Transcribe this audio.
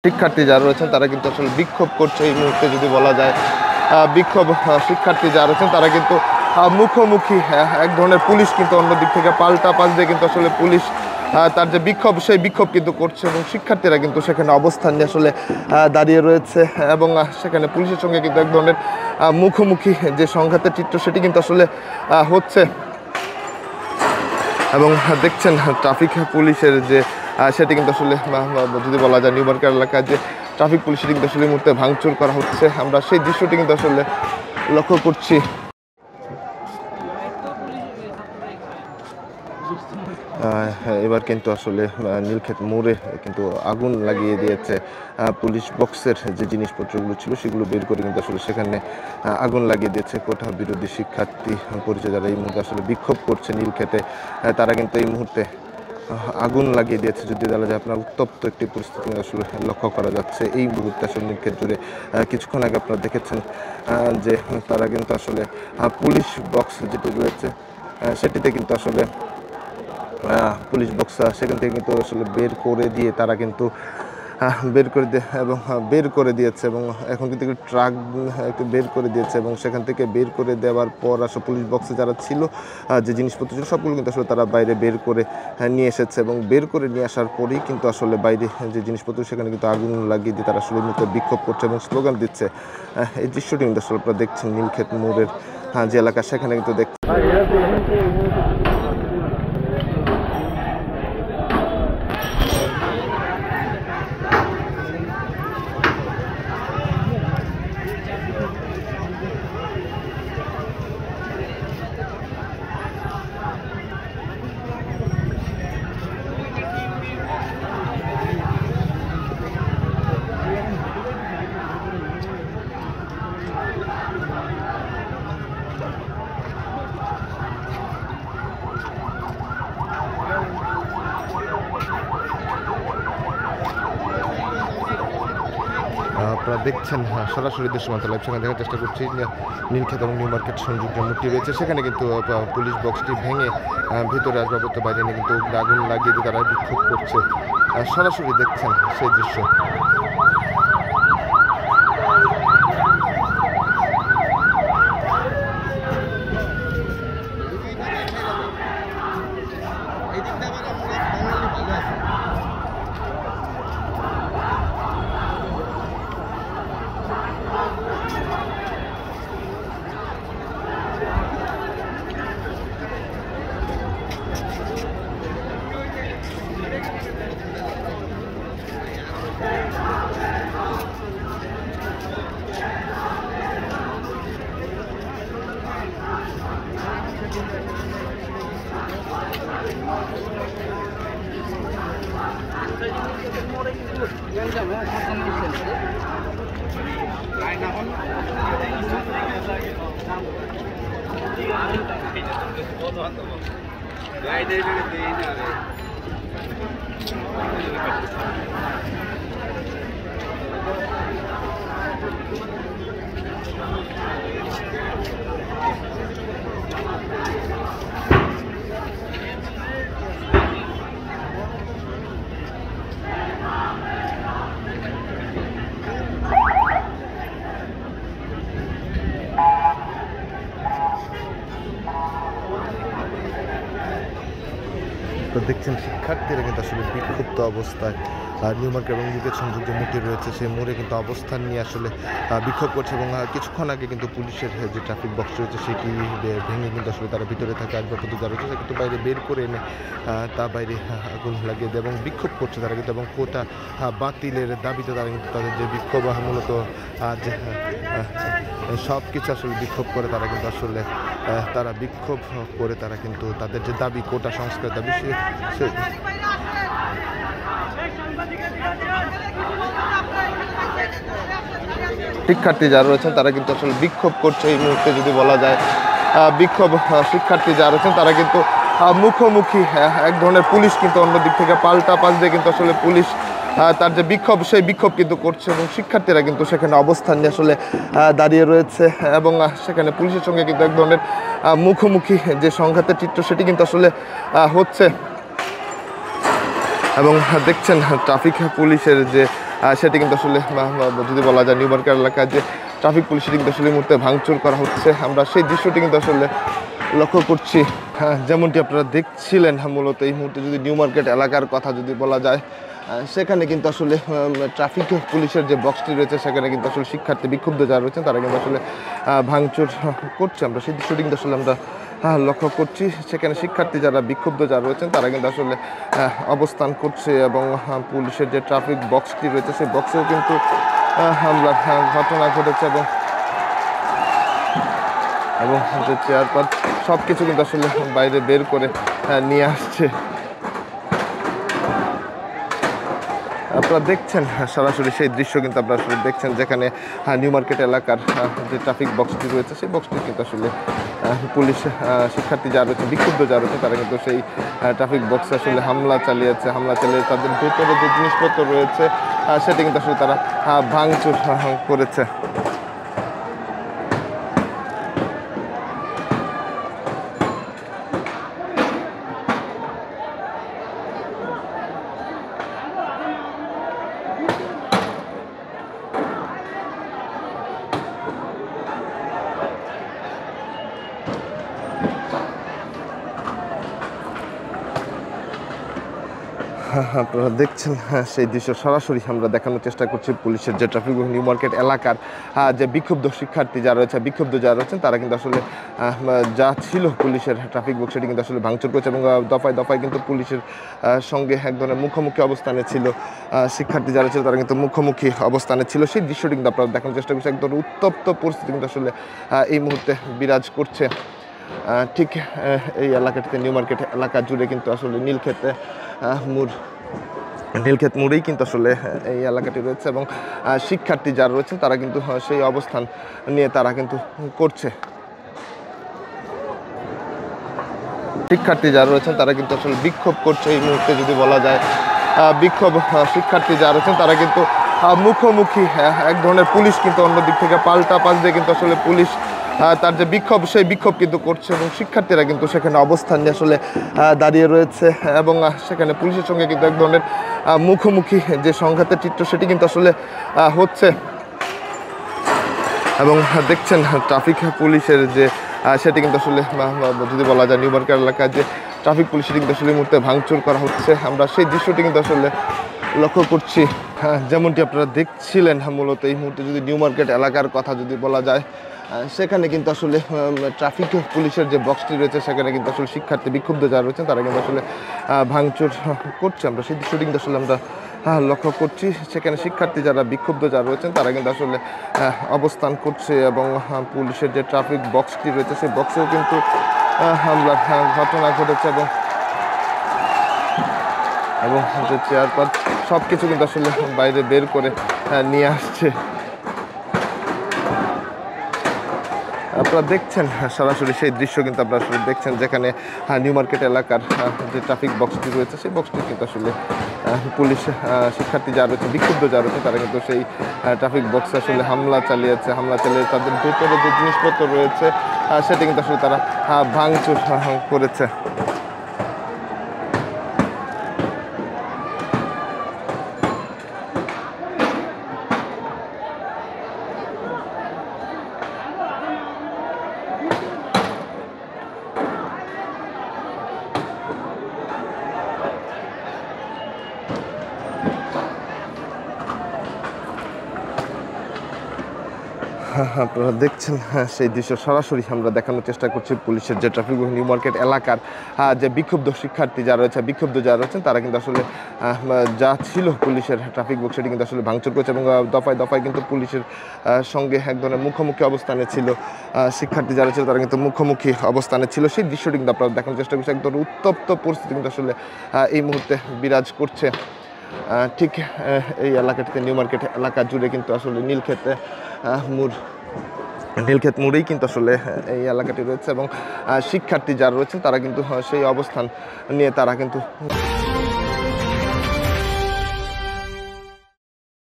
শিক্ষার্থী যারা রয়েছেন তারা কিন্তু আসলে বিক্ষোভ করছে এই মুহূর্তে যদি বলা যায়। বিক্ষোভ শিক্ষার্থী যারা রয়েছেন তারা কিন্তু মুখোমুখি এক ধরনের পুলিশ কিন্তু অন্য দিক থেকে পাল্টা পাশ দিয়ে কিন্তু আসলে পুলিশ তার যে বিক্ষোভ সেই বিক্ষোভ কিন্তু করছে এবং শিক্ষার্থীরা কিন্তু সেখানে অবস্থান নিয়ে আসলে দাঁড়িয়ে রয়েছে এবং সেখানে পুলিশের সঙ্গে কিন্তু এক ধরনের মুখোমুখি যে সংঘাতের চিত্র সেটি কিন্তু আসলে হচ্ছে এবং দেখছেন ট্রাফিক পুলিশের যে সেটি কিন্তু আসলে যদি বলা যায় নিউ মার্কেট এলাকায় যে ট্রাফিক পুলিশ সেটি কিন্তু আসলে এই মুহূর্তে ভাঙচুর করা হচ্ছে। আমরা সেই দৃশ্যটি কিন্তু আসলে লক্ষ্য করছি। এবার কিন্তু আসলে নীলক্ষেত মোড়ে কিন্তু আগুন লাগিয়ে দিয়েছে পুলিশ বক্সের যে জিনিসপত্রগুলো ছিল সেগুলো বের করে কিন্তু আসলে সেখানে আগুন লাগিয়ে দিয়েছে কোটা বিরোধী শিক্ষার্থী পরিচয় যারা এই মুহূর্তে আসলে বিক্ষোভ করছে নীলক্ষেতে তারা কিন্তু এই মুহূর্তে আগুন লাগিয়ে দিয়েছে। যদি বলা যায় আপনার উত্তপ্ত একটি পরিস্থিতি আসলে লক্ষ্য করা যাচ্ছে এই মুহূর্তে আসলে নীলক্ষেত জুড়ে। কিছুক্ষণ আগে আপনারা দেখেছেন যে তারা কিন্তু আসলে পুলিশ বক্স যেটি রয়েছে সেটিতে কিন্তু আসলে পুলিশ বক্স সেখান থেকে কিন্তু আসলে বের করে দিয়ে তারা কিন্তু বের করে দিয়েছে এবং এখন কিন্তু ট্রাক বের করে দিয়েছে এবং সেখান থেকে বের করে দেওয়ার পর আসলে পুলিশ বক্সে যারা ছিল যে জিনিসপত্র ছিল সবগুলো কিন্তু আসলে তারা বাইরে বের করে নিয়ে এসেছে এবং বের করে নিয়ে আসার পরেই কিন্তু আসলে বাইরে যে জিনিসপত্র সেখানে কিন্তু আগুন লাগিয়ে দিয়ে তারা আসলে মুখে বিক্ষোভ করছে এবং স্লোগান দিচ্ছে। এই দৃশ্যটি কিন্তু আসলে আপনারা দেখছেন নীলক্ষেত মোড়ের যে এলাকা সেখানে কিন্তু দেখছেন। আপনারা দেখছেন সরাসরি দৃশ্যমান লাইভ সেখানে দেখার চেষ্টা করছি নীলক্ষেত এবং নিউ মার্কেট সংযোগ যে মুখটি রয়েছে সেখানে কিন্তু পুলিশ বক্সটি ভেঙে ভিতরে আসবাবপত্র বাইরে নিয়ে কিন্তু আগুন লাগিয়ে দিয়ে তারা বিক্ষোভ করছে। সরাসরি দেখছেন সেই দৃশ্য। তো দেখছেন শিক্ষার্থীরা কিন্তু আসলে বিক্ষুব্ধ অবস্থায় নিউ মার্কেট এবং নিউগেট সংযোগ যে মোড়টি রয়েছে সেই মোড়ে কিন্তু অবস্থান নিয়ে আসলে বিক্ষোভ করছে এবং কিছুক্ষণ আগে কিন্তু পুলিশের যে ট্রাফিক বক্স রয়েছে সেটি ভেঙে কিন্তু আসলে তারা ভিতরে থাকা আসবাবপত্র যা রয়েছে কিন্তু বাইরে বের করে এনে তা বাইরে আগুন লাগিয়ে দেয় এবং বিক্ষোভ করছে তারা কিন্তু এবং কোটা বাতিলের দাবিতে তারা কিন্তু তাদের যে বিক্ষোভ মূলত যে সব কিছু আসলে বিক্ষোভ করে তারা কিন্তু আসলে তারা বিক্ষোভ করে তারা কিন্তু তাদের যে দাবি কোটা সংস্কার দাবি সে শিক্ষার্থী যারা রয়েছেন তারা কিন্তু আসলে বিক্ষোভ করছে এই মুহূর্তে যদি বলা যায়। বিক্ষোভ শিক্ষার্থী যারা রয়েছেন তারা কিন্তু মুখোমুখি এক ধরনের পুলিশ কিন্তু অন্য দিক থেকে পাল্টা পাশ দিয়ে কিন্তু আসলে পুলিশ তার যে বিক্ষোভ সেই বিক্ষোভ কিন্তু করছে এবং শিক্ষার্থীরা কিন্তু সেখানে অবস্থান নিয়ে আসলে দাঁড়িয়ে রয়েছে এবং সেখানে পুলিশের সঙ্গে কিন্তু এক ধরনের মুখোমুখি যে সংঘাতের চিত্র সেটি কিন্তু আসলে হচ্ছে এবং দেখছেন ট্রাফিক পুলিশের যে সেটি কিন্তু আসলে যদি বলা যায় নিউ মার্কেট এলাকায় যে ট্রাফিক পুলিশের কিন্তু আসলে এই মুহূর্তে ভাঙচুর করা হচ্ছে, আমরা সেই দৃশ্যটি কিন্তু আসলে লক্ষ্য করছি। যেমনটি আপনারা দেখছিলেন, মূলত এই মুহূর্তে যদি নিউ মার্কেট এলাকার কথা যদি বলা যায়, সেখানে কিন্তু আসলে ট্রাফিক পুলিশের যে বক্সটি রয়েছে সেখানে কিন্তু আসলে শিক্ষার্থী বিক্ষুব্ধ যারা রয়েছেন তারা কিন্তু আসলে ভাঙচুর করছে, আমরা সেই দৃশ্যটি কিন্তু আসলে আমরা লক্ষ্য করছি। সেখানে শিক্ষার্থী যারা বিক্ষুব্ধ যারা রয়েছেন তারা কিন্তু আসলে অবস্থান করছে এবং পুলিশের যে ট্রাফিক বক্সটি রয়েছে সেই বক্সেও কিন্তু হামলার ঘটনা ঘটেছে এবং যে চেয়ারপার সব কিছু কিন্তু আসলে বাইরে বের করে নিয়ে আসছে। আপনারা দেখছেন সরাসরি সেই দৃশ্য কিন্তু আপনারা আসলে দেখছেন, যেখানে নিউ মার্কেট এলাকার যে ট্রাফিক বক্সটি রয়েছে সেই বক্সটি কিন্তু আসলে পুলিশ শিক্ষার্থী যারা রয়েছে বিক্ষুব্ধ যারা রয়েছে তারা কিন্তু সেই ট্রাফিক বক্সে আসলে হামলা চালিয়ে তাদের ভেতরে যে জিনিসপত্র রয়েছে সেটি কিন্তু আসলে তারা ভাঙচুর করেছে। আপনারা দেখছেন সেই দৃশ্য সরাসরি আমরা দেখানোর চেষ্টা করছি। পুলিশের যে ট্রাফিক নিউ মার্কেট এলাকার যে বিক্ষুব্ধ শিক্ষার্থী যারা রয়েছে বিক্ষুব্ধ যারা রয়েছেন তারা কিন্তু আসলে যা ছিল পুলিশের ট্রাফিক বক্স সেটি কিন্তু আসলে ভাঙচুর করেছে এবং দফায় দফায় কিন্তু পুলিশের সঙ্গে এক ধরনের মুখোমুখি অবস্থানে ছিল শিক্ষার্থী যারা ছিল তারা কিন্তু মুখোমুখি অবস্থানে ছিল। সেই দৃশ্যটি কিন্তু আপনারা দেখানোর চেষ্টা করছি। এক ধরনের উত্তপ্ত পরিস্থিতি কিন্তু আসলে এই মুহূর্তে বিরাজ করছে। ঠিক এই এলাকাটিতে নিউ মার্কেট এলাকা জুড়ে কিন্তু আসলে নীলক্ষেত মোড়েই কিন্তু আসলে এই এলাকাটি রয়েছে এবং শিক্ষার্থী যারা রয়েছেন তারা কিন্তু সেই অবস্থান নিয়ে তারা কিন্তু করছে। শিক্ষার্থী যারা রয়েছেন তারা কিন্তু আসলে বিক্ষোভ করছে এই মুহূর্তে যদি বলা যায়। বিক্ষোভ শিক্ষার্থী যারা রয়েছেন তারা কিন্তু মুখোমুখি এক ধরনের পুলিশ কিন্তু অন্যদিক থেকে পাল্টা পাশ দিয়ে কিন্তু আসলে পুলিশ তার যে বিক্ষোভ সেই বিক্ষোভ কিন্তু করছে এবং শিক্ষার্থীরা কিন্তু সেখানে অবস্থান নিয়ে আসলে দাঁড়িয়ে রয়েছে এবং সেখানে পুলিশের সঙ্গে কিন্তু এক ধরনের মুখোমুখি যে সংঘাতের চিত্র সেটি কিন্তু আসলে হচ্ছে এবং দেখছেন ট্রাফিক পুলিশের যে সেটি কিন্তু আসলে যদি বলা যায় নিউ মার্কেট এলাকায় যে ট্রাফিক পুলিশের কিন্তু আসলে এই মুহূর্তে ভাঙচুর করা হচ্ছে, আমরা সেই দৃশ্যটি কিন্তু আসলে লক্ষ্য করছি। যেমনটি আপনারা দেখছিলেন, মূলত এই মুহূর্তে যদি নিউ মার্কেট এলাকার কথা যদি বলা যায়, সেখানে কিন্তু আসলে ট্রাফিক পুলিশের যে বক্সটি রয়েছে সেখানে কিন্তু আসলে শিক্ষার্থী বিক্ষুব্ধ যারা রয়েছেন তারা কিন্তু আসলে ভাঙচুর করছে, আমরা সেই দৃশ্যটি কিন্তু আসলে আমরা লক্ষ্য করছি। সেখানে শিক্ষার্থী যারা বিক্ষুব্ধ যারা রয়েছেন তারা কিন্তু আসলে অবস্থান করছে এবং পুলিশের যে ট্রাফিক বক্সটি রয়েছে সেই বক্সেও কিন্তু হামলার ঘটনা ঘটেছে এবং যে চেয়ারপার সব কিছু কিন্তু আসলে বাইরে বের করে নিয়ে আসছে। আপনারা দেখছেন সরাসরি সেই দৃশ্য কিন্তু আপনারা আসলে দেখছেন, যেখানে নিউ মার্কেট এলাকার যে ট্রাফিক বক্সটি রয়েছে সেই বক্সটি কিন্তু আসলে পুলিশ শিক্ষার্থী যারা রয়েছে বিক্ষুব্ধ যারা রয়েছে তারা কিন্তু সেই ট্রাফিক বক্সে আসলে হামলা চালিয়ে তাদের ভেতরে যে জিনিসপত্র রয়েছে সেটি কিন্তু আসলে তারা ভাঙচুর করেছে। আপনারা দেখছেন সেই দৃশ্য সরাসরি আমরা দেখানোর চেষ্টা করছি। পুলিশের যে ট্রাফিক নিউ মার্কেট এলাকার যে বিক্ষুব্ধ শিক্ষার্থী যারা রয়েছেন তারা কিন্তু আসলে যা ছিল পুলিশের ট্রাফিক বক্স সেটি কিন্তু আসলে ভাঙচুর করেছে এবং দফায় দফায় কিন্তু পুলিশের সঙ্গে এক ধরনের মুখোমুখি অবস্থানে ছিল শিক্ষার্থী যারা ছিল তারা কিন্তু মুখোমুখি অবস্থানে ছিল। সেই দৃশ্যটি কিন্তু আপনারা দেখানোর চেষ্টা করছি। এক ধরনের উত্তপ্ত পরিস্থিতি কিন্তু আসলে এই মুহূর্তে বিরাজ করছে। ঠিক এই এলাকাটিতে নিউ মার্কেট এলাকা জুড়ে কিন্তু আসলে নীলক্ষেত মোড়েই কিন্তু আসলে এই এলাকাটি রয়েছে এবং শিক্ষার্থী যারা রয়েছেন তারা কিন্তু সেই অবস্থান নিয়ে তারা কিন্তু